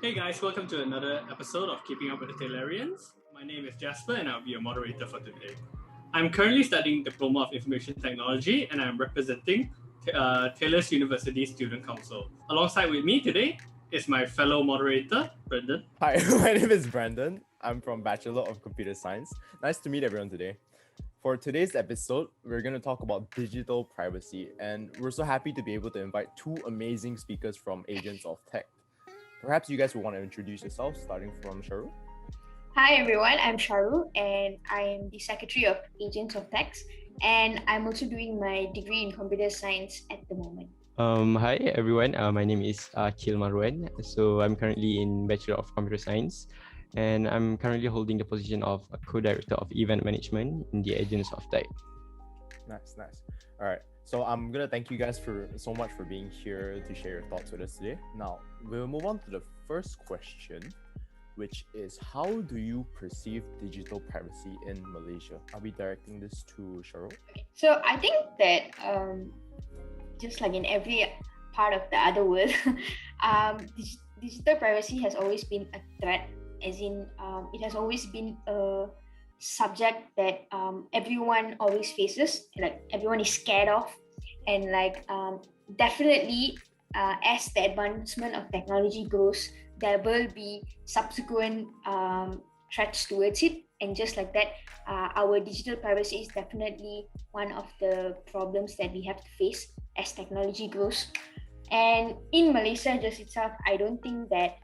Hey guys, welcome to another episode of Keeping Up with the Taylorians. My name is Jasper and I'll be your moderator for today. I'm currently studying Diploma of Information Technology and I'm representing Taylor's University Student Council. Alongside with me today is my fellow moderator, Brandon. Hi, my name is Brandon. I'm from Bachelor of Computer Science. Nice to meet everyone today. For today's episode, we're going to talk about digital privacy, and we're so happy to be able to invite two amazing speakers from Agents of Tech. Perhaps you guys will want to introduce yourselves, starting from Sharu. Hi everyone, I'm Sharu and I'm the Secretary of Agents of Tech, and I'm also doing my degree in computer science at the moment. Hi everyone, my name is 𝐼𝐿. So I'm currently in Bachelor of Computer Science and I'm currently holding the position of Co-Director of Event Management in the Agents of Tech. Nice. All right. So I'm going to thank you guys so much for being here to share your thoughts with us today. Now, we'll move on to the first question, which is, how do you perceive digital privacy in Malaysia? I'll be directing this to Sharu. So I think that just like in every part of the other world, digital privacy has always been a threat, as in it has always been a subject that everyone always faces, like everyone is scared of, and like definitely as the advancement of technology grows, there will be subsequent threats towards it, and just like that, our digital privacy is definitely one of the problems that we have to face as technology grows. And in Malaysia just itself, I don't think that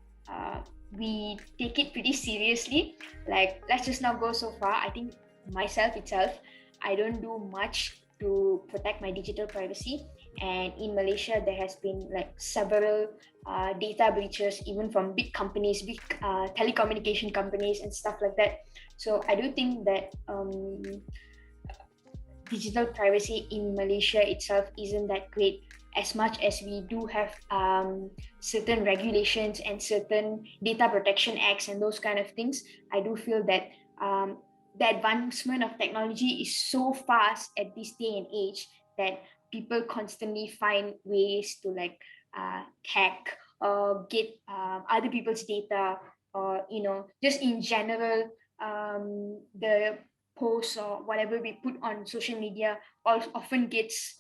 we take it pretty seriously. Like, let's just not go so far. I think myself itself, I don't do much to protect my digital privacy. And in Malaysia, there has been like several data breaches, even from big companies, big telecommunication companies and stuff like that. So I do think that digital privacy in Malaysia itself isn't that great, as much as we do have certain regulations and certain data protection acts and those kind of things. I do feel that the advancement of technology is so fast at this day and age that people constantly find ways to like hack or get other people's data, or just in general, the posts or whatever we put on social media often gets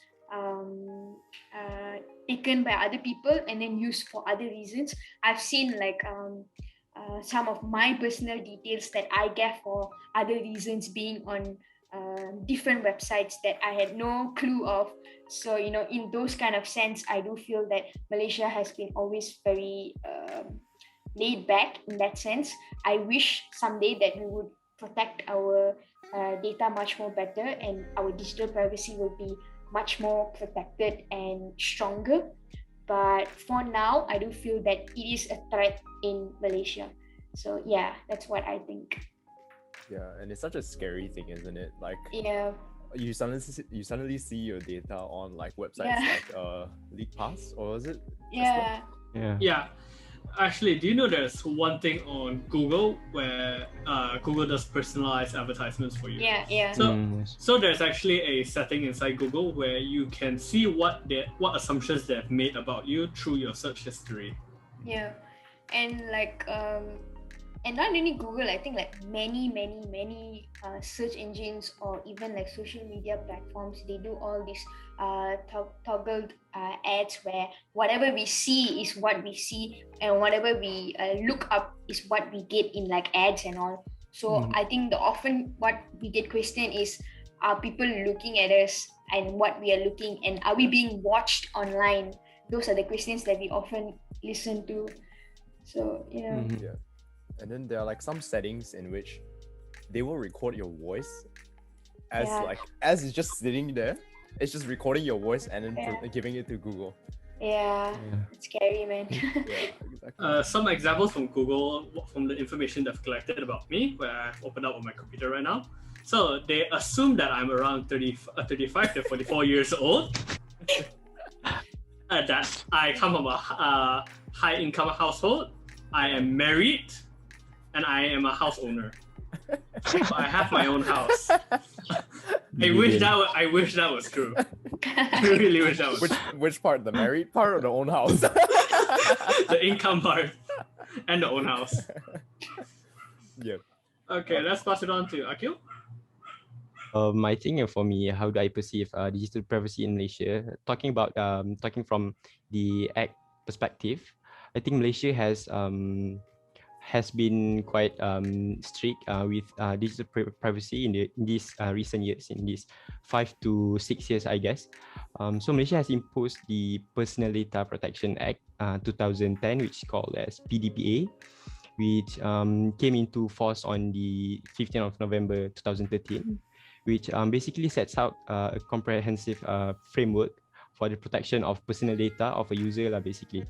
taken by other people and then used for other reasons. I've seen like some of my personal details that I gave for other reasons being on different websites that I had no clue of. So in those kind of sense, I do feel that Malaysia has been always very laid back in that sense. I wish someday that we would protect our data much more better, and our digital privacy will be much more protected and stronger. But for now, I do feel that it is a threat in Malaysia. So yeah, that's what I think. Yeah, and it's such a scary thing, isn't it? Like, yeah, you suddenly see your data on like websites like LeakPass, or was it? Yeah. Actually, do you know there's one thing on Google where Google does personalized advertisements for you? Yeah. So there's actually a setting inside Google where you can see what assumptions they've made about you through your search history. Yeah, and like and not only Google, I think like many search engines or even like social media platforms, they do all these toggled ads where whatever we see is what we see, and whatever we look up is what we get in like ads and all. So I think often what we get questioned is, are people looking at us and what we are looking, and are we being watched online? Those are the questions that we often listen to. So yeah. And then there are like some settings in which they will record your voice as it's just sitting there. It's just recording your voice and then giving it to Google. Yeah. It's scary, man. Yeah, exactly. Some examples from Google, from the information they've collected about me, where I've opened up on my computer right now. So they assume that I'm around 35 to 44 years old. That I come from a high income household. I am married, and I am a house owner. So I have my own house. I wish that was true. I really wish that was. Which part? The married part or the own house? The income part. and the own house. Yeah. Okay, let's pass it on to Aqil. I think for me, how do I perceive digital privacy in Malaysia? Talking from the act perspective, I think Malaysia has been quite strict with digital privacy in these recent years, in these 5 to 6 years, I guess. So Malaysia has imposed the Personal Data Protection Act 2010, which is called as PDPA, which came into force on the 15th of November 2013, which basically sets out a comprehensive framework for the protection of personal data of a user, basically.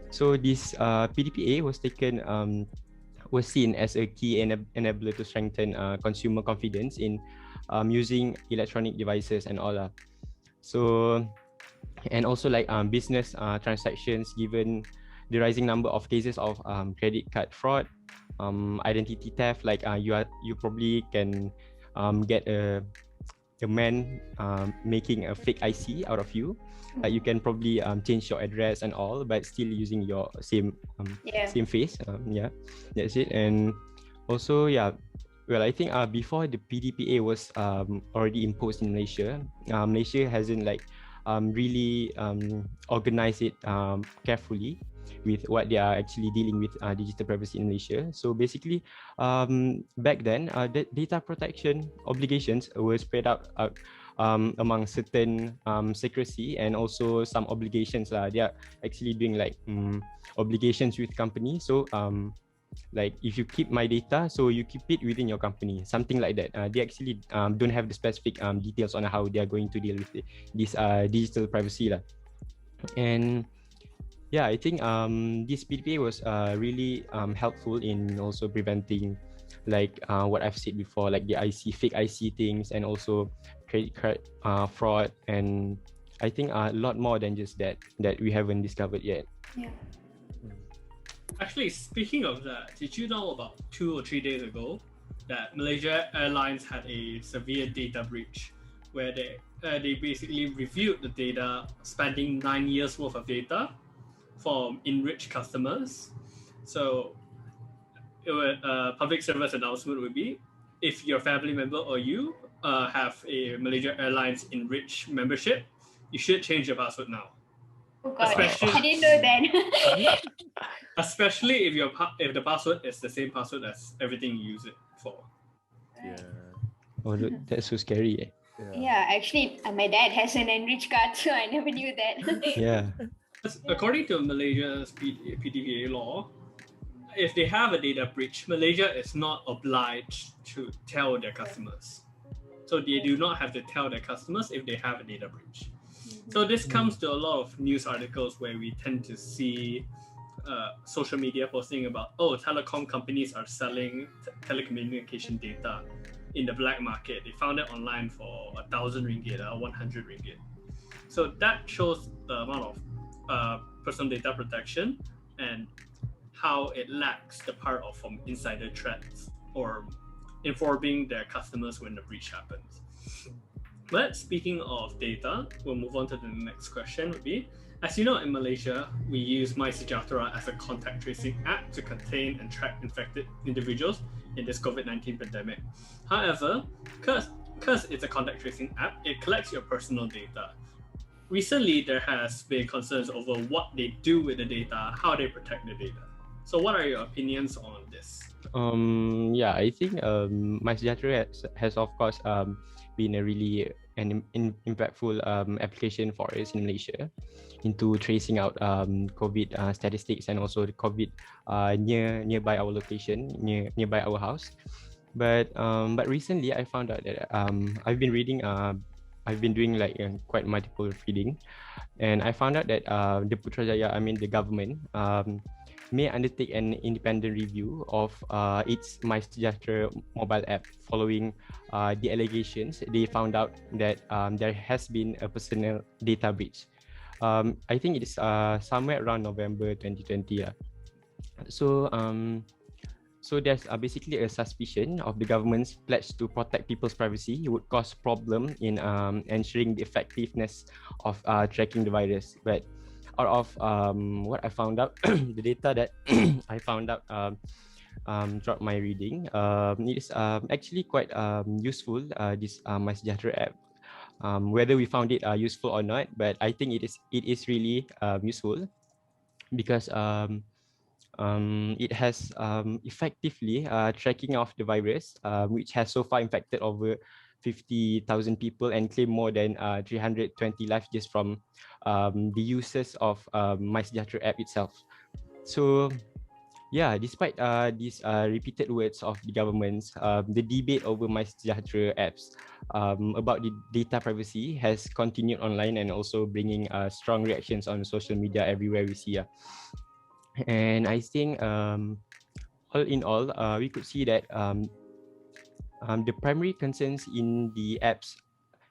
So this PDPA was seen as a key enabler to strengthen consumer confidence in using electronic devices and all. So, and also like business transactions, given the rising number of cases of credit card fraud, identity theft, like you probably can get a man making a fake IC out of you. You can probably change your address and all, but still using your same face. Yeah, that's it. And also, well, I think before the PDPA was already imposed in Malaysia, Malaysia hasn't like really organized it carefully with what they are actually dealing with digital privacy in Malaysia. So basically, back then, the data protection obligations were spread out among certain secrecy and also some obligations. They are actually doing like obligations with companies. So like if you keep my data, so you keep it within your company, something like that. They actually don't have the specific details on how they are going to deal with this digital privacy. And yeah, I think this PDPA was really helpful in also preventing like what I've said before, like the fake IC things, and also credit card fraud, and I think a lot more than just that we haven't discovered yet. Yeah. Actually, speaking of that, did you know about 2 or 3 days ago that Malaysia Airlines had a severe data breach where they basically reviewed the data, spending 9 years worth of data from enriched customers. So public service announcement would be, if your family member or you have a Malaysia Airlines enriched membership, you should change your password now. Oh God, I didn't know that. Especially if the password is the same password as everything you use it for. Yeah. Oh, that's so scary. Yeah, actually, my dad has an enriched card, so I never knew that. Yeah. According to Malaysia's PDPA law, if they have a data breach, Malaysia is not obliged to tell their customers. So they do not have to tell their customers if they have a data breach. So this comes to a lot of news articles where we tend to see social media posting about, telecom companies are selling telecommunication data in the black market. They found it online for 1,000 ringgit or 100 ringgit. So that shows the amount of personal data protection and how it lacks the part of insider threats or informing their customers when the breach happens. But speaking of data, we'll move on to the next question would be, as you know, in Malaysia, we use MySejahtera as a contact tracing app to contain and track infected individuals in this COVID-19 pandemic. However, because it's a contact tracing app, it collects your personal data. Recently, there has been concerns over what they do with the data, how they protect the data. So what are your opinions on this? Yeah, I think MySejahtera has of course been a really impactful application for us in Malaysia into tracing out COVID statistics and also the COVID nearby our location, nearby our house. But recently I found out that I've been doing like quite multiple reading, and I found out that the Putrajaya, the government, may undertake an independent review of its MySejahtera mobile app following the allegations they found out that there has been a personal data breach. I think it is somewhere around November 2020. So there's basically a suspicion of the government's pledge to protect people's privacy would cause problem in ensuring the effectiveness of tracking the virus. But out of what I found out, the data that I found out throughout my reading, it is actually quite useful, this 𝐻𝐻 app. Whether we found it useful or not, but I think it is really useful because it has effectively tracking of the virus, which has so far infected over 50,000 people and claimed more than 320 lives just from the uses of 𝐻𝐻 app itself. So yeah, despite these repeated words of the governments, the debate over 𝐻𝐻 apps about the data privacy has continued online and also bringing strong reactions on social media everywhere we see. And I think all in all, we could see that the primary concerns in the apps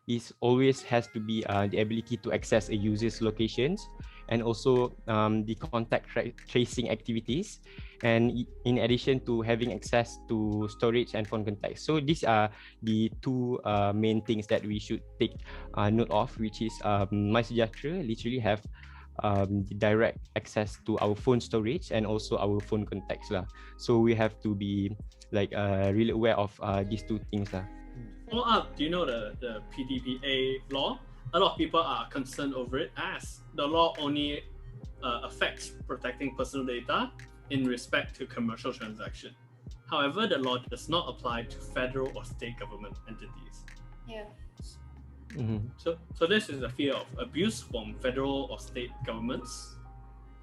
is always has to be the ability to access a user's locations and also the contact tracing activities, and in addition to having access to storage and phone contacts. So these are the two main things that we should take note of, which is 𝐻𝐻 literally have the direct access to our phone storage and also our phone contacts lah. So we have to be like really aware of these two things lah. Follow up, do you know the PDPA law? A lot of people are concerned over it as the law only affects protecting personal data in respect to commercial transaction. However, the law does not apply to federal or state government entities. Yeah. So this is a fear of abuse from federal or state governments,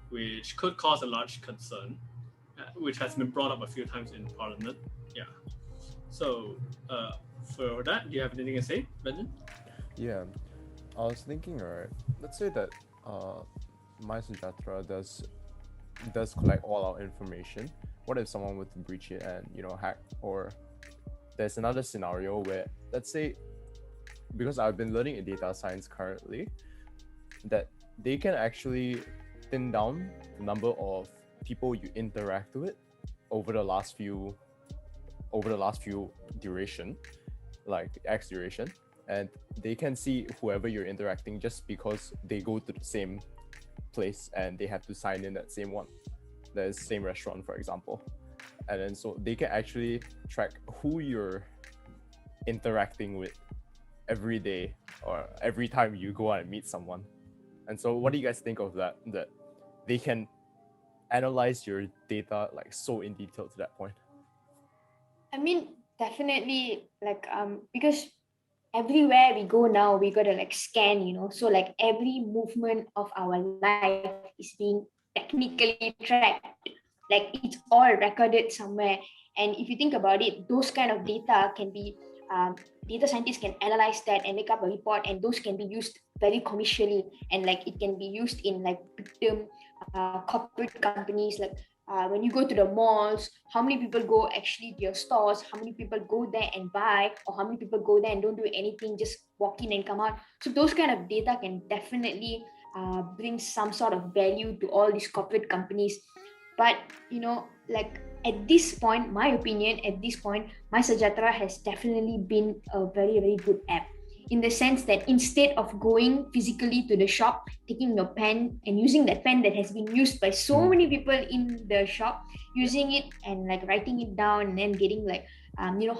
which could cause a large concern, which has been brought up a few times in Parliament. Yeah. So for that, do you have anything to say, Brandon? Yeah, I was thinking, alright, let's say that 𝐻𝐻 does collect all our information. What if someone were to breach it and hack? Or there's another scenario where, let's say, because I've been learning in data science currently, that they can actually thin down the number of people you interact with over the last few duration, like X duration, and they can see whoever you're interacting just because they go to the same place and they have to sign in that same one, the same restaurant, for example. And then so they can actually track who you're interacting with every day or every time you go out and meet someone. And so what do you guys think of that they can analyze your data like so in detail to that point? I mean, definitely, like because everywhere we go now, we gotta like scan, so like every movement of our life is being technically tracked, like it's all recorded somewhere. And if you think about it, those kind of data can be data scientists can analyze that and make up a report, and those can be used very commercially, and like it can be used in like big term corporate companies, like when you go to the malls, how many people go actually to your stores, how many people go there and buy, or how many people go there and don't do anything, just walk in and come out. So those kind of data can definitely bring some sort of value to all these corporate companies. But like at this point, my opinion, at this point, 𝐻𝐻 has definitely been a very, very good app, in the sense that instead of going physically to the shop, taking your pen and using that pen that has been used by so many people in the shop, using it and like writing it down and then getting like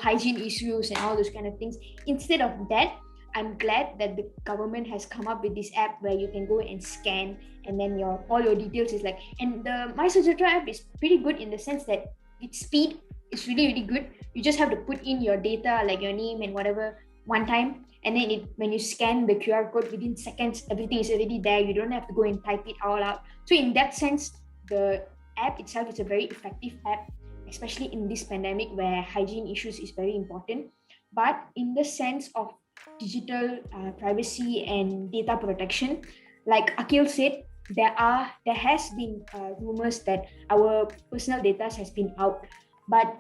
hygiene issues and all those kind of things, instead of that, I'm glad that the government has come up with this app where you can go and scan, and then all your details is like, and the 𝐻𝐻 app is pretty good in the sense that its speed is really, really good. You just have to put in your data, like your name and whatever, one time, and then when you scan the QR code, within seconds, everything is already there. You don't have to go and type it all out. So in that sense, the app itself is a very effective app, especially in this pandemic where hygiene issues is very important. But in the sense of digital privacy and data protection, like Aqil said, there has been rumors that our personal data has been out. But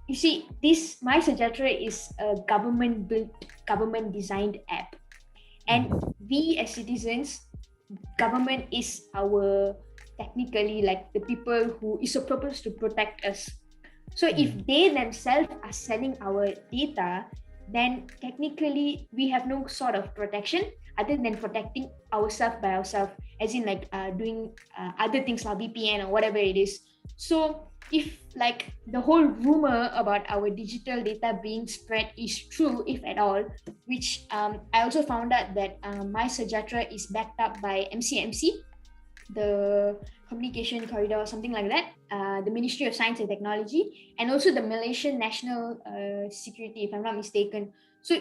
you see, this 𝐻𝐻 is a government-built, government-designed app. And we as citizens, government is our, technically, like the people who is supposed to protect us. So if they themselves are selling our data, then technically we have no sort of protection. other than protecting ourselves by ourselves, as in like doing other things like VPN or whatever it is. So if like the whole rumor about our digital data being spread is true, if at all, which I also found out that �my is backed up by MCMC, the communication corridor or something like that, the Ministry of Science and Technology, and also the Malaysian National Security, if I'm not mistaken. So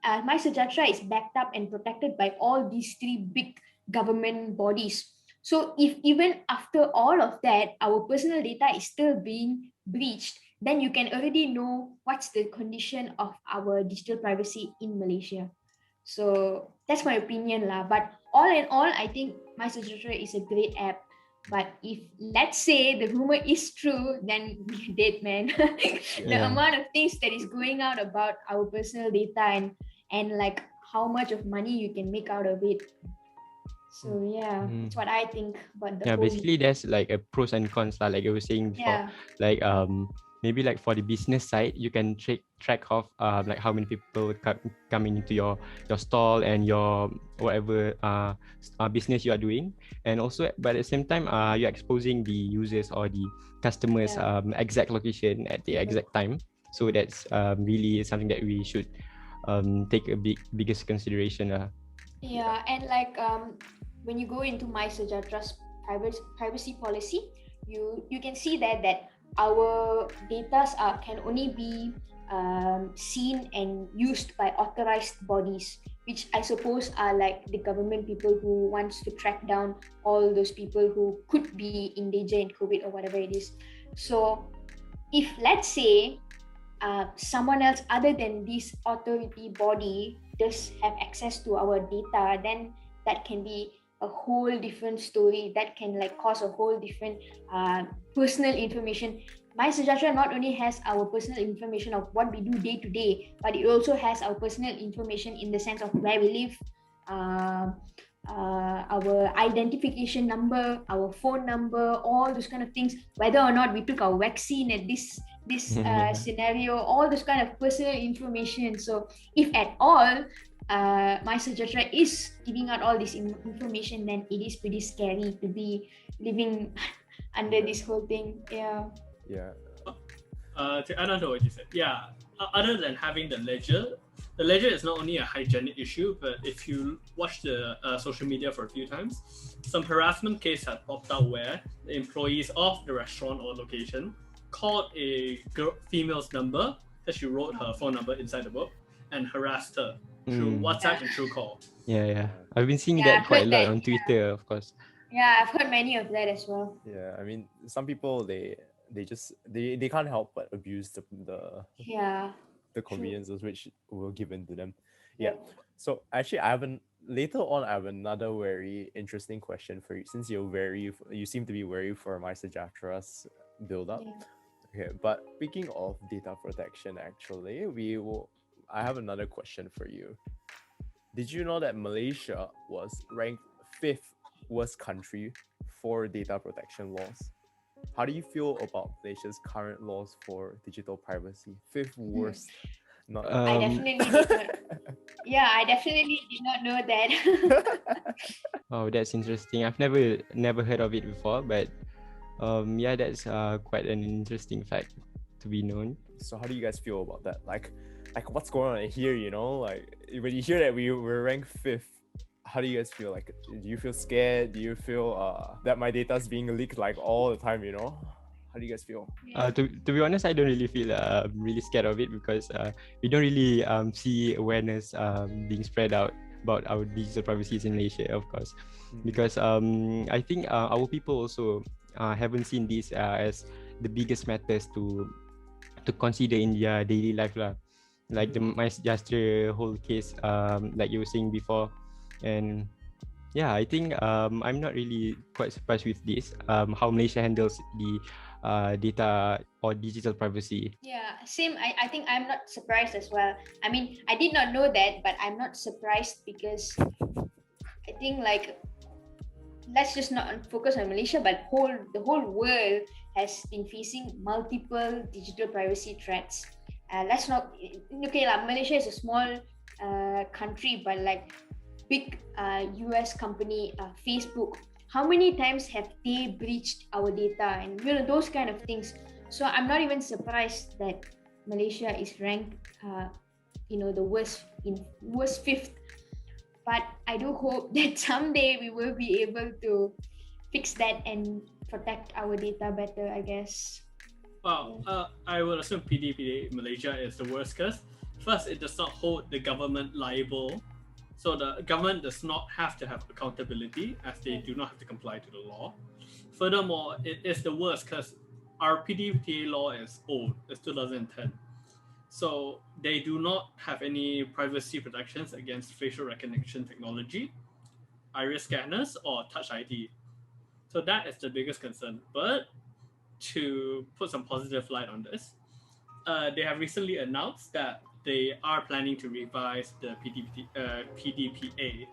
�my is backed up and protected by all these three big government bodies. So if even after all of that, our personal data is still being breached, then you can already know what's the condition of our digital privacy in Malaysia. So that's my opinion lah. But all in all, I think �my is a great app. But if let's say the rumor is true, then we're dead, man. The amount of things that is going out about our personal data and like how much of money you can make out of it. So yeah, that's what I think about the whole. Basically there's like a pros and cons lah, like you were saying before. Like maybe like for the business side, you can track of like how many people coming into your stall and your whatever business you are doing, and also but at the same time you're exposing the users or the customers exact location at the exact time. So that's really something that we should take a biggest consideration. Yeah, and like when you go into �my privacy policy, you can see that our data can only be seen and used by authorized bodies, which I suppose are like the government people who wants to track down all those people who could be in danger in COVID or whatever it is. So if let's say someone else other than this authority body does have access to our data, then that can be a whole different story. That can like cause a whole different personal information. 𝐻𝐼 not only has our personal information of what we do day to day, but it also has our personal information in the sense of where we live, our identification number, our phone number, all those kind of things, whether or not we took our vaccine at this scenario, all those kind of personal information. So if at all 𝐻𝐼 is giving out all this information, then it is pretty scary to be living under this whole thing. To add on to what you said, other than having the ledger is not only a hygienic issue, but if you watch the social media for a few times, some harassment case had popped out where the employees of the restaurant or location called a female's number, that she wrote her phone number inside the book, and harassed her through WhatsApp and through call. I've been seeing that quite a lot on Twitter, of course. I've heard many of that as well. I mean, some people they can't help but abuse the conveniences which were given to them. So actually later on I have another very interesting question for you, since you seem to be worried for 𝐻𝐼's build up. Okay, but speaking of data protection, actually I have another question for you. Did you know that Malaysia was ranked 5th worst country for data protection laws? How do you feel about Malaysia's current laws for digital privacy? 5th worst. I definitely did not. I definitely did not know that. Oh, that's interesting. I've never heard of it before, but that's quite an interesting fact to be known. So how do you guys feel about that? Like what's going on here, like when you hear that we were ranked 5th, how do you guys feel? Like, do you feel scared? Do you feel that my data is being leaked like all the time, How do you guys feel? To be honest, I don't really feel really scared of it, because we don't really see awareness being spread out about our digital privacy in Malaysia, of course. Because I think our people also haven't seen this as the biggest matters to consider in their daily life lah. Like the 𝐻𝐼 whole case, like you were saying before. And I think I'm not really quite surprised with this, how Malaysia handles the data or digital privacy. Same. I think I'm not surprised as well. I mean, I did not know that, but I'm not surprised, because I think like, let's just not focus on Malaysia, but the whole world has been facing multiple digital privacy threats. Malaysia is a small country, but like big US company, Facebook, how many times have they breached our data and those kind of things. So I'm not even surprised that Malaysia is ranked the worst fifth. But I do hope that someday we will be able to fix that and protect our data better, I guess. Well, I will assume PDPA Malaysia is the worst because first, it does not hold the government liable. So the government does not have to have accountability as they do not have to comply to the law. Furthermore, it is the worst because our PDPA law is old, it's 2010. So they do not have any privacy protections against facial recognition technology, iris scanners, or touch ID. So that is the biggest concern. But to put some positive light on this, they have recently announced that they are planning to revise the PDPA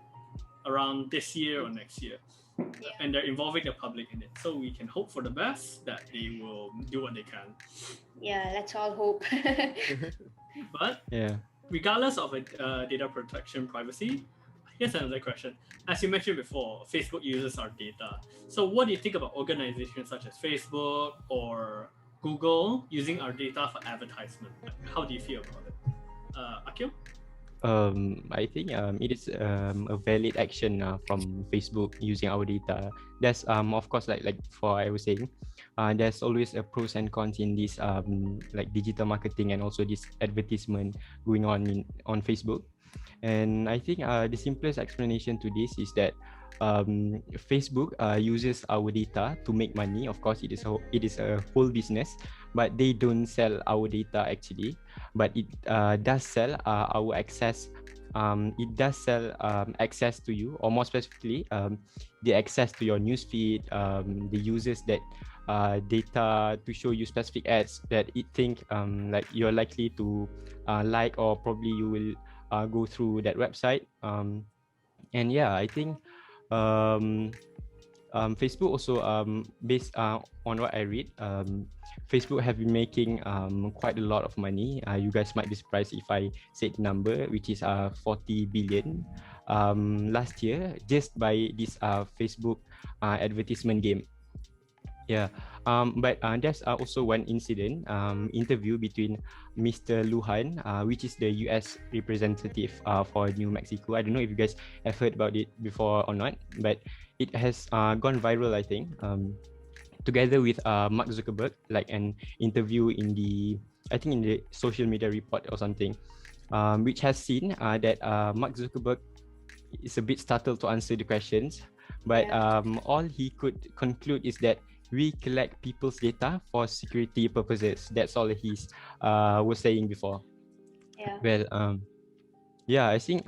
around this year or next year. Yeah. And they're involving the public in it. So we can hope for the best that they will do what they can. Yeah, let's all hope. But regardless of data protection privacy, here's another question. As you mentioned before, Facebook uses our data. So what do you think about organizations such as Facebook or Google using our data for advertisement? How do you feel about it? Aqil? I think it is a valid action from Facebook using our data. There's of course like for I was saying, there's always a pros and cons in this like digital marketing and also this advertisement going on Facebook. And I think the simplest explanation to this is that Facebook uses our data to make money. Of course, it is a whole business, but they don't sell our data actually. But it does sell our access. It does sell access to you, or more specifically, the access to your newsfeed. The uses that data to show you specific ads that it think like you're likely to like, or probably you will go through that website. And yeah, I think Facebook also based on what I read, Facebook have been making quite a lot of money. You guys might be surprised if I said the number, which is 40 billion last year just by this Facebook advertisement game. Yeah, but there's also one interview between Mr. Lujan, which is the US representative for New Mexico. I don't know if you guys have heard about it before or not, but it has gone viral, I think, together with Mark Zuckerberg, like an interview in the social media report or something, which has seen that Mark Zuckerberg is a bit startled to answer the questions, but all he could conclude is that we collect people's data for security purposes. That's all he's was saying before. Yeah. Well, yeah, I think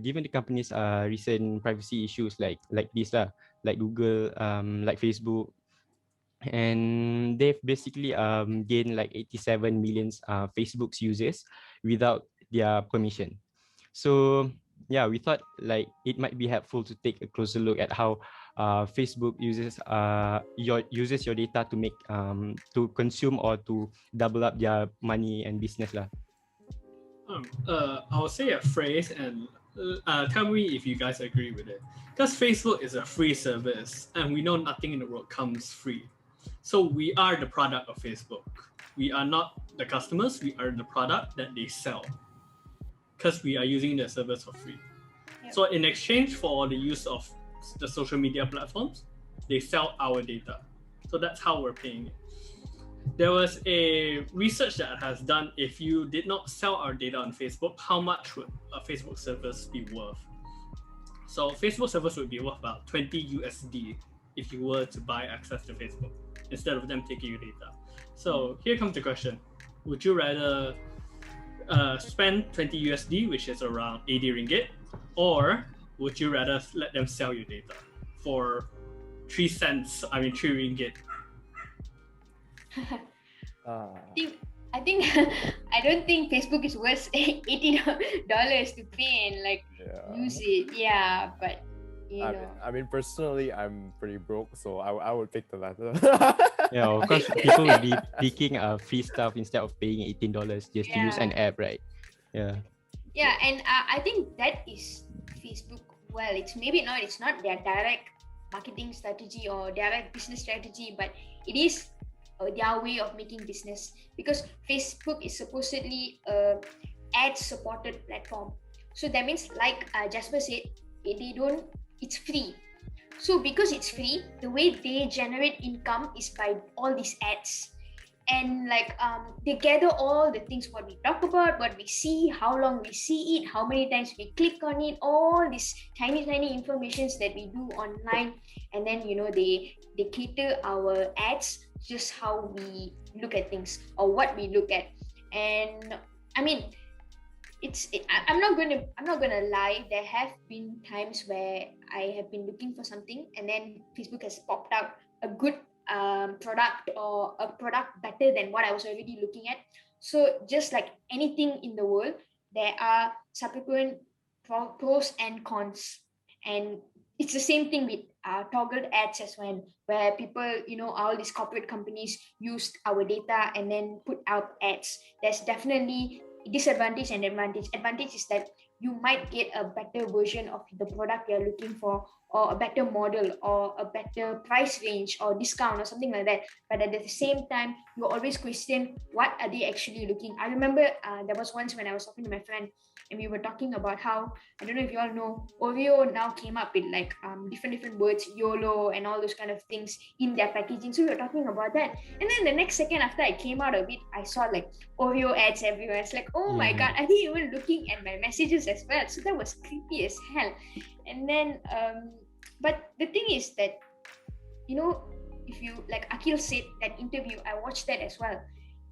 given the company's recent privacy issues like this like Google, like Facebook, and they've basically gained like 87 million Facebook's users without their permission. So yeah, we thought like it might be helpful to take a closer look at how Facebook uses your data to make to consume or to double up their money and business lah. I'll say a phrase and tell me if you guys agree with it. Because Facebook is a free service and we know nothing in the world comes free. So we are the product of Facebook. We are not the customers, we are the product that they sell. Because we are using their service for free. Yep. So in exchange for the use of the social media platforms, they sell our data. So that's how we're paying it. There was a research that has done, if you did not sell our data on Facebook, how much would a Facebook service be worth? So Facebook service would be worth about 20 USD if you were to buy access to Facebook instead of them taking your data. So here comes the question. Would you rather spend 20 USD, which is around 80 ringgit, or would you rather let them sell your data for 3 ringgit? I think I don't think Facebook is worth $80 to pay and like use it. Yeah, but I mean, personally, I'm pretty broke, so I would pick the latter. Yeah, of course, people will be picking free stuff instead of paying $18 just to use an app, right? Yeah. Yeah, and I think that is Facebook, well, it's not their direct marketing strategy or direct business strategy, but it is their way of making business, because Facebook is supposedly a ad supported platform. So that means, like Jasper said, it's free. So because it's free, the way they generate income is by all these ads. And like they gather all the things, what we talk about, what we see, how long we see it, how many times we click on it, all these tiny informations that we do online. And then they cater our ads just how we look at things or what we look at. And I mean, I'm not gonna lie, there have been times where I have been looking for something and then Facebook has popped out a good product or a product better than what I was already looking at. So just like anything in the world, there are subsequent pros and cons. And it's the same thing with toggled ads as well, where people, all these corporate companies used our data and then put out ads. There's definitely disadvantage and advantage. Advantage is that you might get a better version of the product you're looking for, or a better model, or a better price range or discount or something like that. But at the same time, you always question, what are they actually looking? I remember there was once when I was talking to my friend and we were talking about how, I don't know if you all know, Oreo now came up with like different words, YOLO and all those kind of things in their packaging. So we were talking about that. And then the next second after I came out of it, I saw like Oreo ads everywhere. It's like, oh my God, are they even looking at my messages as well? So that was creepy as hell. And then, but the thing is that, if you, like Aqil said, that interview, I watched that as well.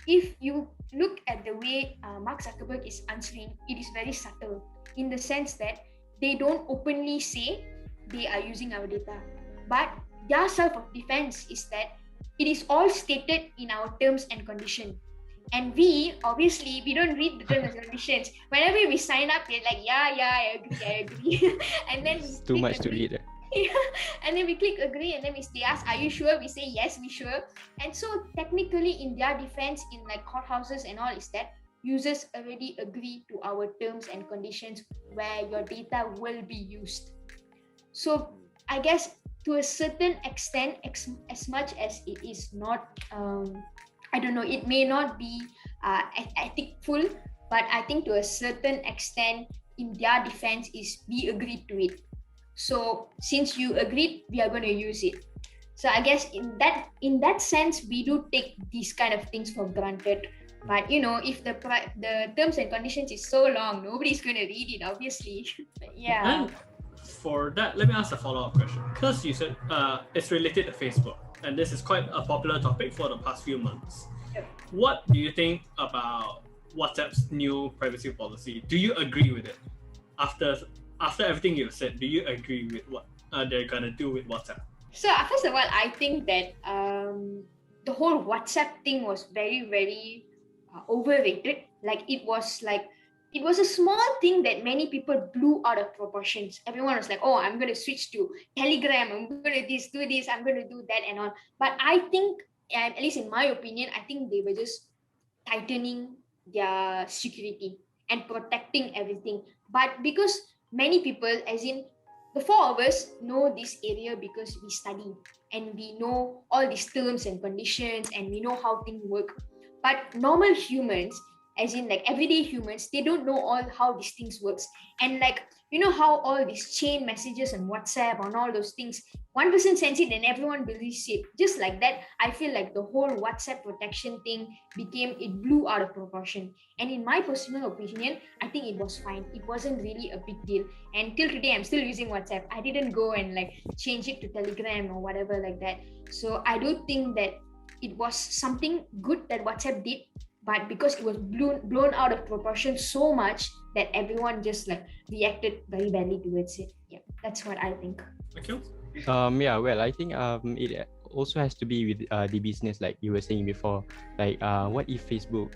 If you look at the way Mark Zuckerberg is answering, it is very subtle in the sense that they don't openly say they are using our data. But their self-defense is that it is all stated in our terms and conditions. And we don't read the terms and conditions. Whenever we sign up, we're like, I agree. And then it's too much to read. Yeah. And then we click agree, and then they ask, are you sure? We say yes, we sure. And so technically, in their defense, in like courthouses and all, is that users already agree to our terms and conditions where your data will be used. So I guess to a certain extent, as much as it is not I don't know, it may not be ethicful, but I think to a certain extent, in their defense, is we agreed to it. So since you agreed, we are going to use it. So I guess in that sense, we do take these kind of things for granted. But if the terms and conditions is so long, nobody's going to read it, obviously. But yeah. And for that, let me ask a follow-up question. Because you said it's related to Facebook, and this is quite a popular topic for the past few months. Yep. What do you think about WhatsApp's new privacy policy? Do you agree with it? After everything you've said, do you agree with what they're gonna do with WhatsApp? So first of all, I think that the whole WhatsApp thing was very, very overrated. Like it was a small thing that many people blew out of proportions. Everyone was like, oh, I'm going to switch to Telegram. I'm going to do this. I'm going to do that and all. But I think, at least in my opinion, I think they were just tightening their security and protecting everything. But because many people, as in the four of us, know this area because we study and we know all these terms and conditions and we know how things work. But normal humans, as in like everyday humans, they don't know all how these things works. And like, how all these chain messages and WhatsApp and all those things, one person sends it and everyone believes it. Just like that, I feel like the whole WhatsApp protection thing it blew out of proportion. And in my personal opinion, I think it was fine. It wasn't really a big deal. And till today, I'm still using WhatsApp. I didn't go and like change it to Telegram or whatever like that. So I do think that it was something good that WhatsApp did, but because it was blown out of proportion so much that everyone just like reacted very badly towards it. Yeah, that's what I think. Aqil? Well, I think it also has to be with the business, like you were saying before. Like what if Facebook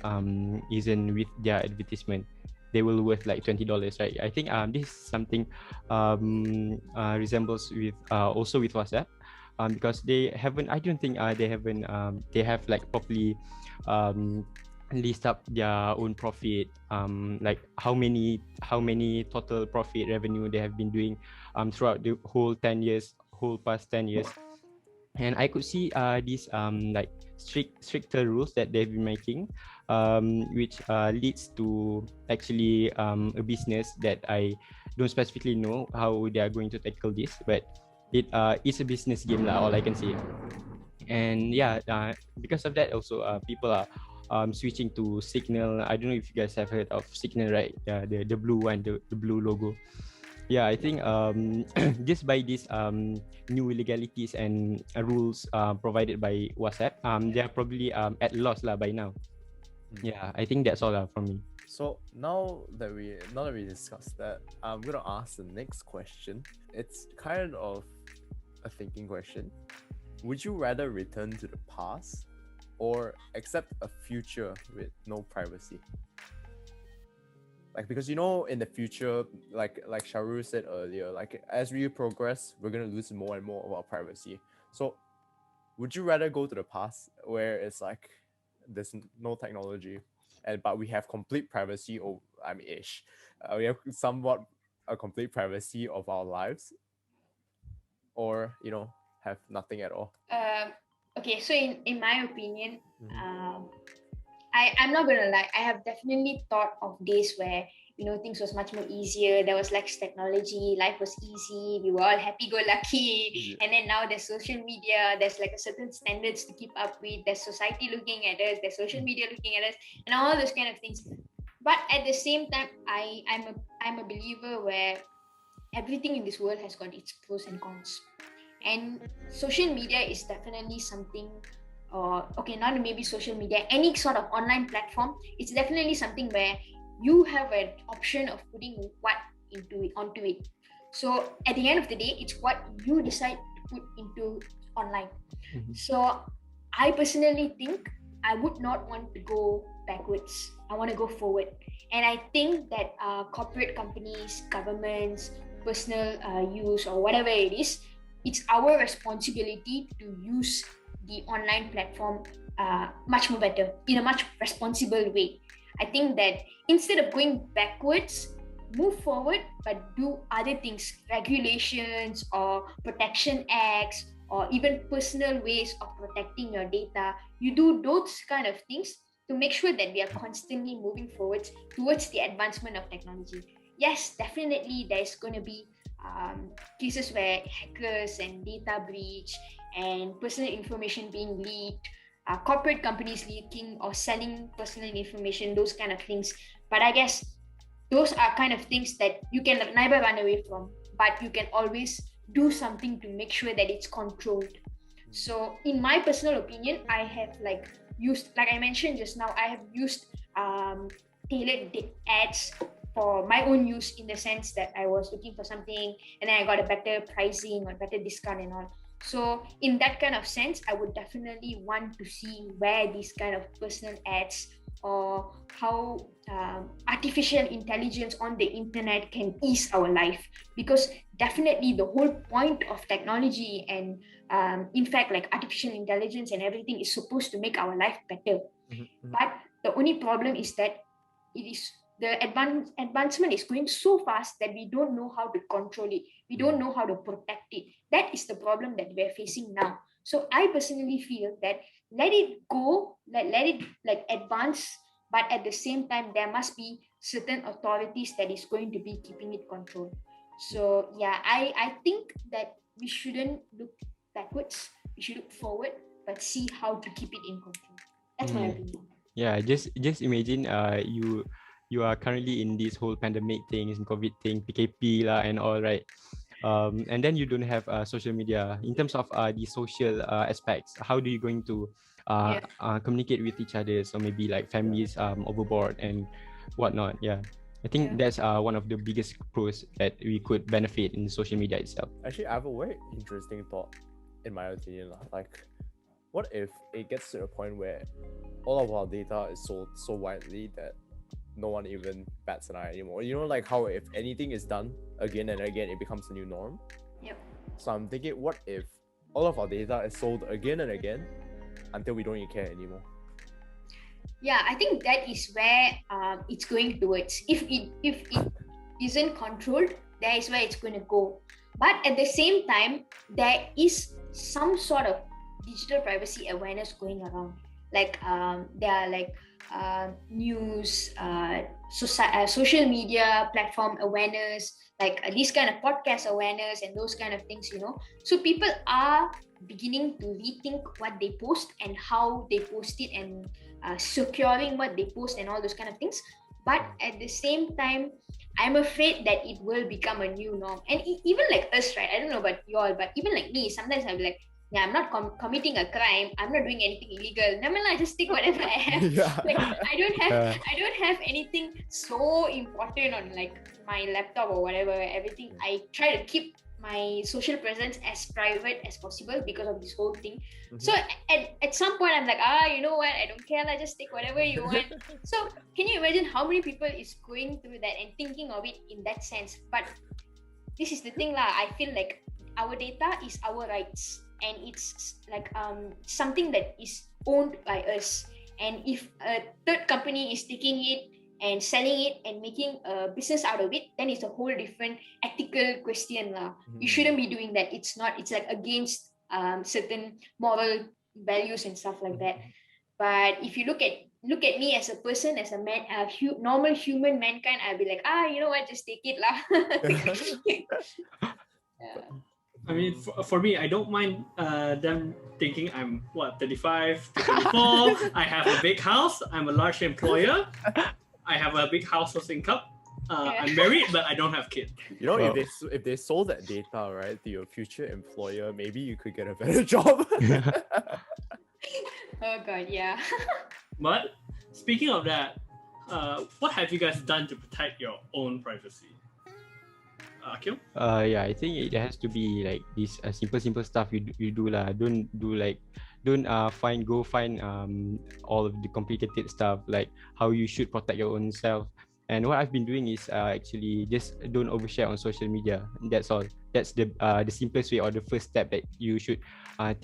isn't with their advertisement? They will worth like $20, right? I think this is something resembles with also with WhatsApp. Because they haven't, I don't think they have like properly list up their own profit, like how many total profit revenue they have been doing throughout the whole past 10 years. And I could see these like stricter rules that they've been making, which leads to actually a business that I don't specifically know how they are going to tackle this, but it is a business game lah, all I can say. And yeah, because of that also people are switching to Signal. I don't know if you guys have heard of Signal, right? Yeah, the blue one, the blue logo. Yeah, I think just by these new legalities and rules provided by WhatsApp, they are probably at loss lah by now. Yeah, I think that's all from me. So now that we discussed that, I'm gonna ask the next question. It's kind of a thinking question. Would you rather return to the past or accept a future with no privacy? Like, because in the future, like Sharu said earlier, like as we progress, we're gonna lose more and more of our privacy. So would you rather go to the past where it's like there's no technology, but we have complete privacy, or we have somewhat a complete privacy of our lives, or have nothing at all? Okay, so in my opinion, I'm not gonna lie, I have definitely thought of days where things was much more easier. There was less technology, life was easy, we were all happy-go-lucky. And then now there's social media, there's like a certain standards to keep up with, there's society looking at us, there's social media looking at us, and all those kind of things. But at the same time, I'm a believer where everything in this world has got its pros and cons. And social media is definitely something, not maybe social media, any sort of online platform, it's definitely something where you have an option of putting what onto it. So at the end of the day, it's what you decide to put into online. So I personally think I would not want to go backwards. I want to go forward. And I think that corporate companies, governments, personal use, or whatever it is, it's our responsibility to use the online platform much more better, in a much responsible way. I think that instead of going backwards, move forward, but do other things, regulations or protection acts, or even personal ways of protecting your data. You do those kind of things to make sure that we are constantly moving forward towards the advancement of technology. Yes, definitely there's going to be cases where hackers and data breach and personal information being leaked, corporate companies leaking or selling personal information, those kind of things. But I guess those are kind of things that you can never run away from, but you can always do something to make sure that it's controlled. So in my personal opinion, I have used, like I mentioned just now, I have used tailored ads for my own use, in the sense that I was looking for something and then I got a better pricing or better discount and all. So in that kind of sense, I would definitely want to see where these kind of personal ads, or how artificial intelligence on the internet can ease our life. Because definitely the whole point of technology and in fact, like artificial intelligence and everything, is supposed to make our life better. But the only problem is that the advancement is going so fast that we don't know how to control it. We don't know how to protect it. That is the problem that we're facing now. So I personally feel that let it go, let it advance, but at the same time, there must be certain authorities that is going to be keeping it controlled. So yeah, I think that we shouldn't look backwards. We should look forward, but see how to keep it in control. That's my opinion. Yeah, just imagine you are currently in this whole pandemic thing, COVID thing, PKP lah and all, right? And then you don't have social media. In terms of the social aspects, how do you going to communicate with each other? So maybe like families overboard and whatnot. Yeah, I think that's one of the biggest pros that we could benefit in social media itself. Actually, I have a very interesting thought, in my opinion. Like, what if it gets to a point where all of our data is sold so widely that no one even bats an eye anymore? Like how if anything is done again and again, it becomes a new norm. Yep. So I'm thinking, what if all of our data is sold again and again until we don't even care anymore? Yeah, I think that is where it's going towards. If it isn't controlled, that is where it's going to go. But at the same time, there is some sort of digital privacy awareness going around. Like there are like news, social media platform awareness, like this kind of podcast awareness and those kind of things, So people are beginning to rethink what they post and how they post it, and securing what they post and all those kind of things. But at the same time, I'm afraid that it will become a new norm. And even like us, right? I don't know about you all, but even like me, sometimes I'll be like, yeah, I'm not committing a crime. I'm not doing anything illegal. Never mind, I just take whatever I have. Yeah. Like, I don't have anything so important on like my laptop or whatever. Everything, I try to keep my social presence as private as possible because of this whole thing. So at some point I'm like, you know what, I don't care, I just take whatever you want. So can you imagine how many people is going through that and thinking of it in that sense? But this is the thing lah, I feel like our data is our rights, and it's like something that is owned by us. And if a third company is taking it and selling it and making a business out of it, then it's a whole different ethical question lah. You shouldn't be doing that. It's like against certain moral values and stuff like that. But if you look at me as a person, as a man, normal human mankind, I'll be like, you know what, just take it lah. Yeah. I mean, for me, I don't mind them thinking I'm 35 to 24. I have a big house. I'm a large employer. I have a big household income. I'm married, but I don't have kids. If they sold that data, right, to your future employer, maybe you could get a better job. Oh god, yeah. But speaking of that, what have you guys done to protect your own privacy? Aqil? Yeah, I think it has to be like this simple stuff you do lah. Don't find all of the complicated stuff, like how you should protect your own self. And what I've been doing is actually just don't overshare on social media. That's all. That's the simplest way, or the first step that you should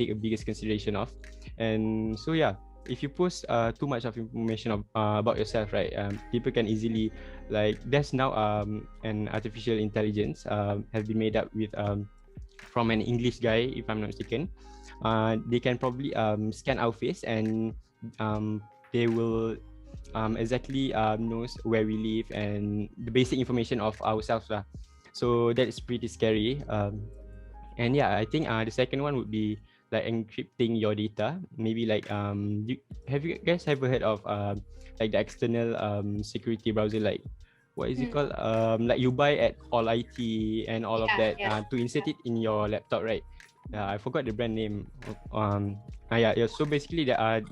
take a biggest consideration of. And so yeah, if you post too much of information about yourself, right, people can easily, like, there's now an artificial intelligence has been made up with from an English guy, if I'm not mistaken. They can probably scan our face, and they will exactly knows where we live and the basic information of ourselves lah. So that is pretty scary. And yeah, I think the second one would be like encrypting your data. Maybe like have you guys ever heard of like the external security browser, like what is it called, like you buy at all IT and all of that to insert it in your laptop, right? I forgot the brand name. So basically they are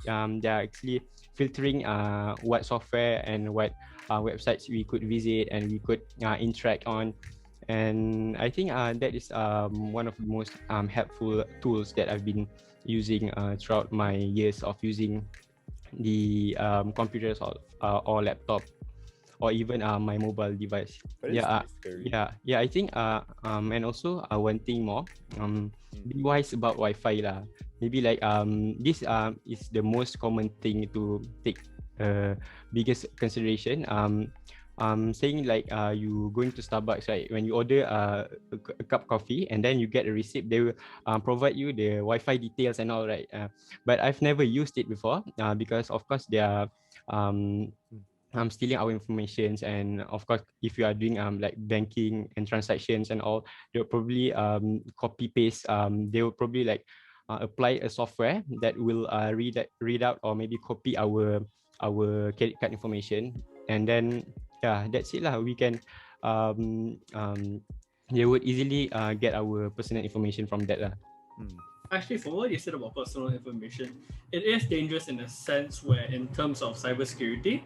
actually filtering what software and what websites we could visit and we could interact on. And I think that is one of the most helpful tools that I've been using throughout my years of using the computers or laptop, or even my mobile device. I think and also one thing more, be wise about Wi-Fi lah. Maybe like this is the most common thing to take biggest consideration. Saying like you going to Starbucks, right? When you order a cup of coffee and then you get a receipt, they will provide you the Wi-Fi details and all, right? But I've never used it before because of course they are stealing our informations. And of course, if you are doing like banking and transactions and all, they'll probably copy paste. They will probably like apply a software that will read out or maybe copy our credit card information, and then that's it lah. We can they would easily get our personal information from that lah. Actually, for what you said about personal information, it is dangerous in a sense where, in terms of cybersecurity,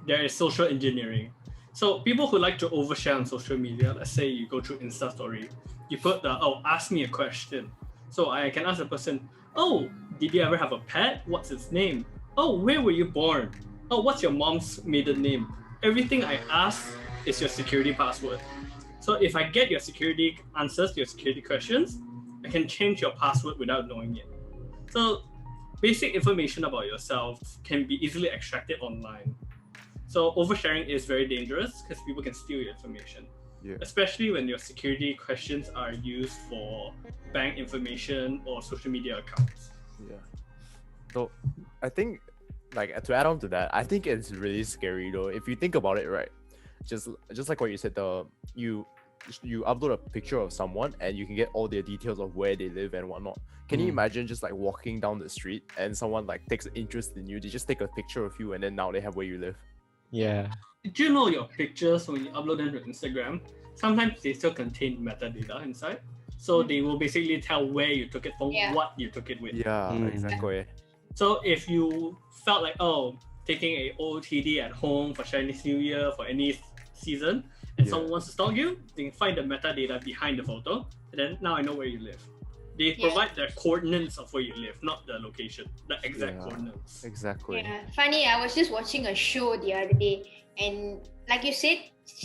there is social engineering. So people who like to overshare on social media, let's say you go through Insta story, you put ask me a question. So I can ask the person, did you ever have a pet? What's its name? Where were you born? What's your mom's maiden name? Everything I ask is your security password. So if I get your security answers to your security questions, I can change your password without knowing it. So basic information about yourself can be easily extracted online. So oversharing is very dangerous because people can steal your information, especially when your security questions are used for bank information or social media accounts. Yeah. So I think, like, to add on to that, I think it's really scary though. If you think about it, right? Just like what you said, you upload a picture of someone and you can get all their details of where they live and whatnot. Can you imagine just like walking down the street and someone like takes an interest in you? They just take a picture of you and then now they have where you live. Yeah. Did you know your pictures, when you upload them to Instagram, sometimes they still contain metadata inside? So they will basically tell where you took it from, what you took it with. Yeah, exactly. So if you felt like, taking a OOTD at home for Chinese New Year, for any season, and someone wants to stalk you, they can find the metadata behind the photo, and then now I know where you live. They provide the coordinates of where you live, not the location, the exact coordinates. Exactly. Yeah, funny. I was just watching a show the other day, and like you said,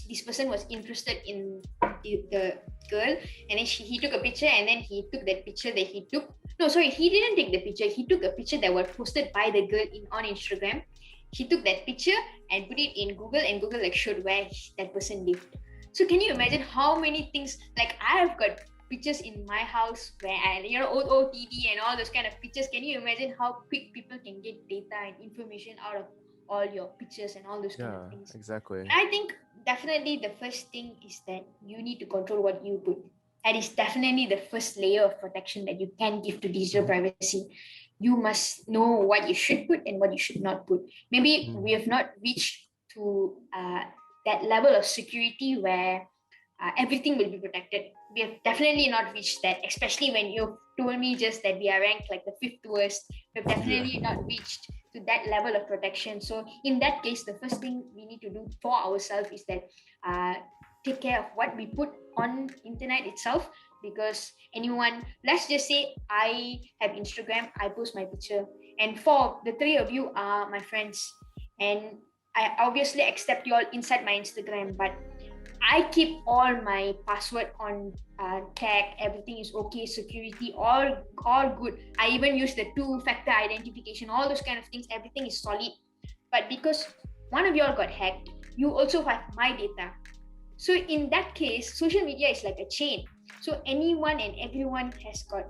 this person was interested in the girl, and then he took a picture, and then he took that picture that he took. No, sorry, he didn't take the picture. He took a picture that was posted by the girl on Instagram. He took that picture and put it in Google, and Google like showed where that person lived. So can you imagine how many things? Like, I have got pictures in my house where old OTD and all those kind of pictures. Can you imagine how quick people can get data and information out of all your pictures and all those kind of things? Exactly. And I think definitely the first thing is that you need to control what you put. That is definitely the first layer of protection that you can give to digital privacy. You must know what you should put and what you should not put. Maybe we have not reached to that level of security where everything will be protected. We have definitely not reached that, especially when you told me just that we are ranked like the 5th worst. We've definitely not reached to that level of protection. So in that case, the first thing we need to do for ourselves is that take care of what we put on internet itself, because anyone, let's just say I have Instagram, I post my picture, and the 3 of you are my friends, and I obviously accept you all inside my Instagram, but I keep all my password on tag, everything is okay, security, all good. I even use the 2-factor identification, all those kind of things, everything is solid. But because one of you all got hacked, you also have my data. So in that case, social media is like a chain. So anyone and everyone has got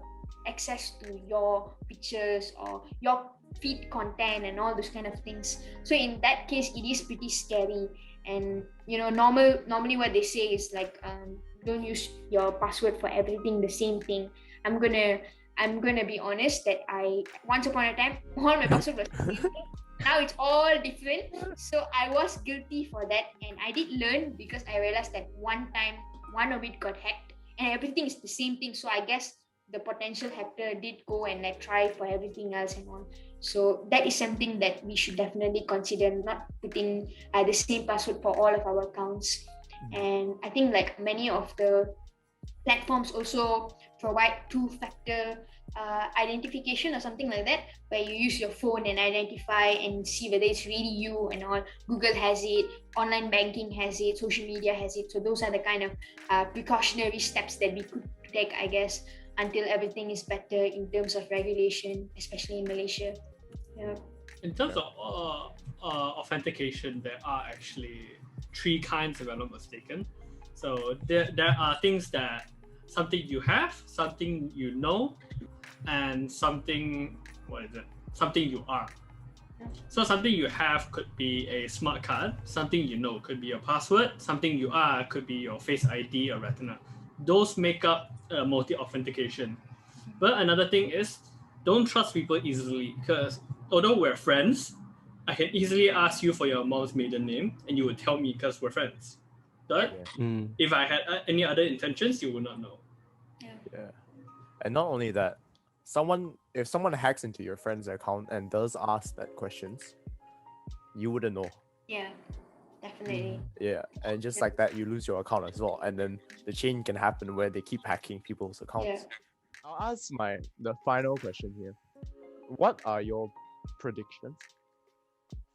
access to your pictures or your feed content and all those kind of things. So in that case, it is pretty scary. And normally what they say is like, don't use your password for everything, the same thing. I'm gonna be honest that once upon a time, all my password was the same thing. Now it's all different. So I was guilty for that, and I did learn because I realized that one time one of it got hacked and everything is the same thing. So I guess the potential hacker did go and like try for everything else and all. So that is something that we should definitely consider, not putting the same password for all of our accounts. And I think like many of the platforms also provide 2-factor identification or something like that, where you use your phone and identify and see whether it's really you and all. Google has it, online banking has it, social media has it. So those are the kind of precautionary steps that we could take, I guess, until everything is better in terms of regulation, especially in Malaysia. Yeah. In terms of authentication, there are actually 3 kinds, if I'm not mistaken. So there are things that something you have, something you know, and something you are. So something you have could be a smart card, something you know could be your password, something you are could be your Face ID or Retina. Those make up multi-authentication. But another thing is, don't trust people easily, because although we're friends, I can easily ask you for your mom's maiden name and you would tell me because we're friends. But if I had any other intentions, you would not know. Yeah. And not only that, if someone hacks into your friend's account and does ask that questions, you wouldn't know. Yeah, definitely. Yeah, and just like that, you lose your account as well, and then the chain can happen where they keep hacking people's accounts. Yeah. I'll ask the final question here. What are your predictions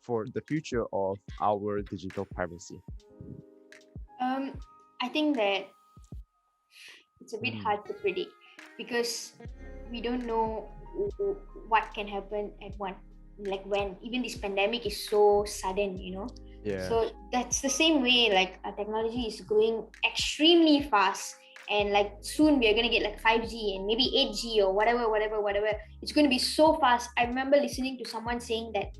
for the future of our digital privacy? I think that it's a bit hard to predict, because we don't know what can happen at one, like when even this pandemic is so sudden, Yeah. So that's the same way, like technology is going extremely fast, and like soon we are going to get like 5G and maybe 8G or whatever. It's going to be so fast. I remember listening to someone saying that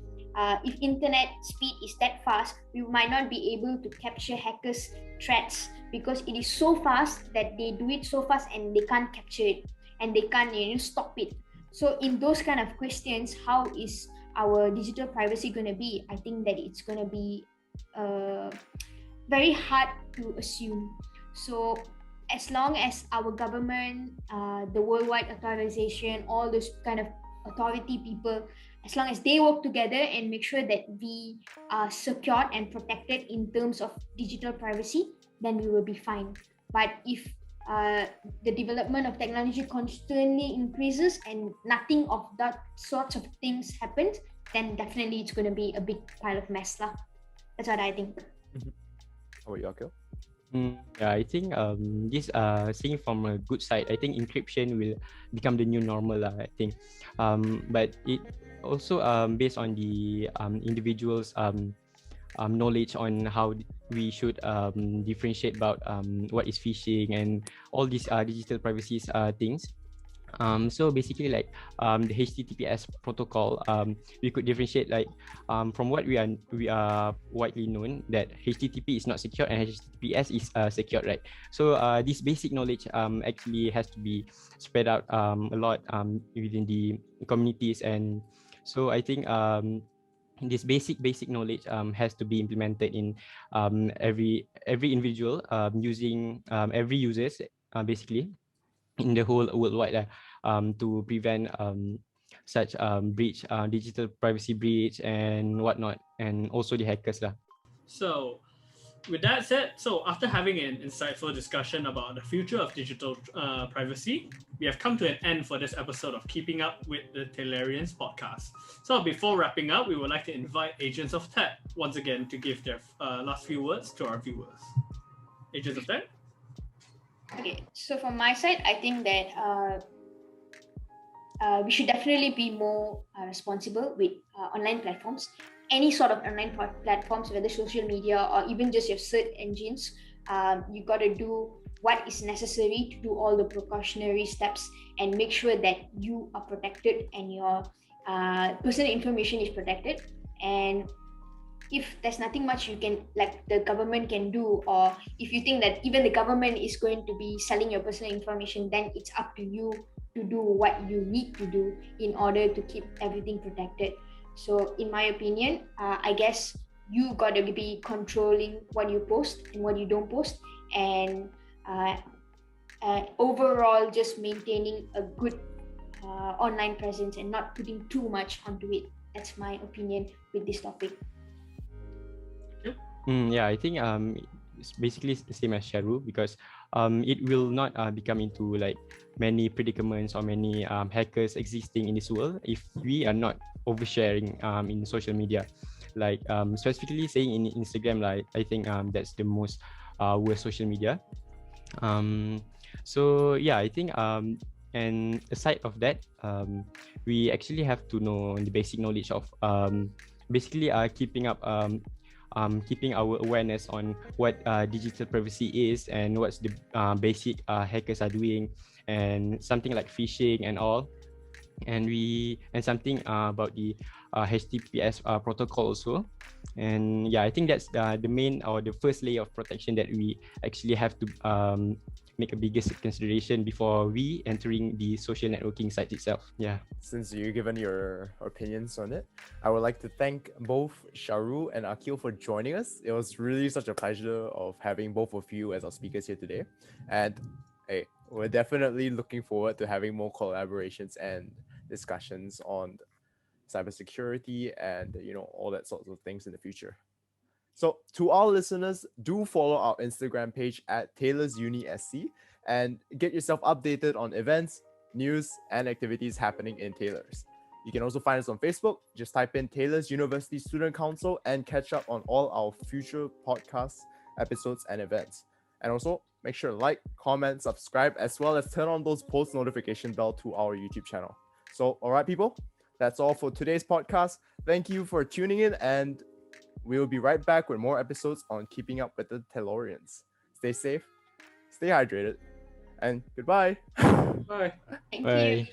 if internet speed is that fast, we might not be able to capture hackers' threats, because it is so fast that they do it so fast and they can't capture it and they can't stop it. So in those kind of questions, how is our digital privacy going to be? I think that it's going to be very hard to assume. So as long as our government, the worldwide authorization, all those kind of authority people, as long as they work together and make sure that we are secured and protected in terms of digital privacy, then we will be fine. But if the development of technology constantly increases and nothing of that sorts of things happens, then definitely it's going to be a big pile of mess lah. That's what I think. How about you, Aqil? Yeah, I think this seeing from a good side, I think encryption will become the new normal lah, I think. But it also based on the individual's knowledge on how we should differentiate about what is phishing and all these digital privacy things. So basically, like the HTTPS protocol, we could differentiate like from what we are widely known that HTTP is not secure and HTTPS is secure, right? So this basic knowledge actually has to be spread out a lot within the communities, and so I think this basic knowledge has to be implemented in every individual using every users basically in the whole worldwide to prevent such breach, digital privacy breach and whatnot, and also the hackers lah. So, with that said, so after having an insightful discussion about the future of digital privacy, we have come to an end for this episode of Keeping Up with the Taylorians podcast. So before wrapping up, we would like to invite Agents of Tech once again to give their last few words to our viewers. Agents of Tech? Okay, so from my side, I think that we should definitely be more responsible with online platforms. Any sort of online platforms, whether social media or even just your search engines, you got to do what is necessary to do all the precautionary steps and make sure that you are protected and your personal information is protected. And if there's nothing much you can, like the government can do, or if you think that even the government is going to be selling your personal information, then it's up to you to do what you need to do in order to keep everything protected. So in my opinion, I guess you got to be controlling what you post and what you don't post, and overall just maintaining a good online presence and not putting too much onto it. That's my opinion with this topic. Yeah, I think it's basically the same as Sharu, because it will not become into like many predicaments or many hackers existing in this world if we are not oversharing in social media. Like specifically saying in Instagram, like I think that's the most worst social media. So yeah, I think and aside of that, we actually have to know the basic knowledge of basically keeping up keeping our awareness on what digital privacy is and what's the basic hackers are doing, and something like phishing and all, and something about the HTTPS protocol also. And yeah, I think that's the main or the first layer of protection that we actually have to make a biggest consideration before we entering the social networking site itself. Yeah. Since you've given your opinions on it, I would like to thank both Sharu and Aqil for joining us. It was really such a pleasure of having both of you as our speakers here today. And hey, we're definitely looking forward to having more collaborations and discussions on cybersecurity and all that sorts of things in the future. So to all listeners, do follow our Instagram page at @TaylorsUniSC and get yourself updated on events, news, and activities happening in Taylors. You can also find us on Facebook. Just type in Taylors University Student Council and catch up on all our future podcasts, episodes, and events. And also make sure to like, comment, subscribe, as well as turn on those post notification bell to our YouTube channel. So, all right, people, that's all for today's podcast. Thank you for tuning in, and we'll be right back with more episodes on keeping up with the Taylorians. Stay safe, stay hydrated, and goodbye. Bye. Thank Bye. you.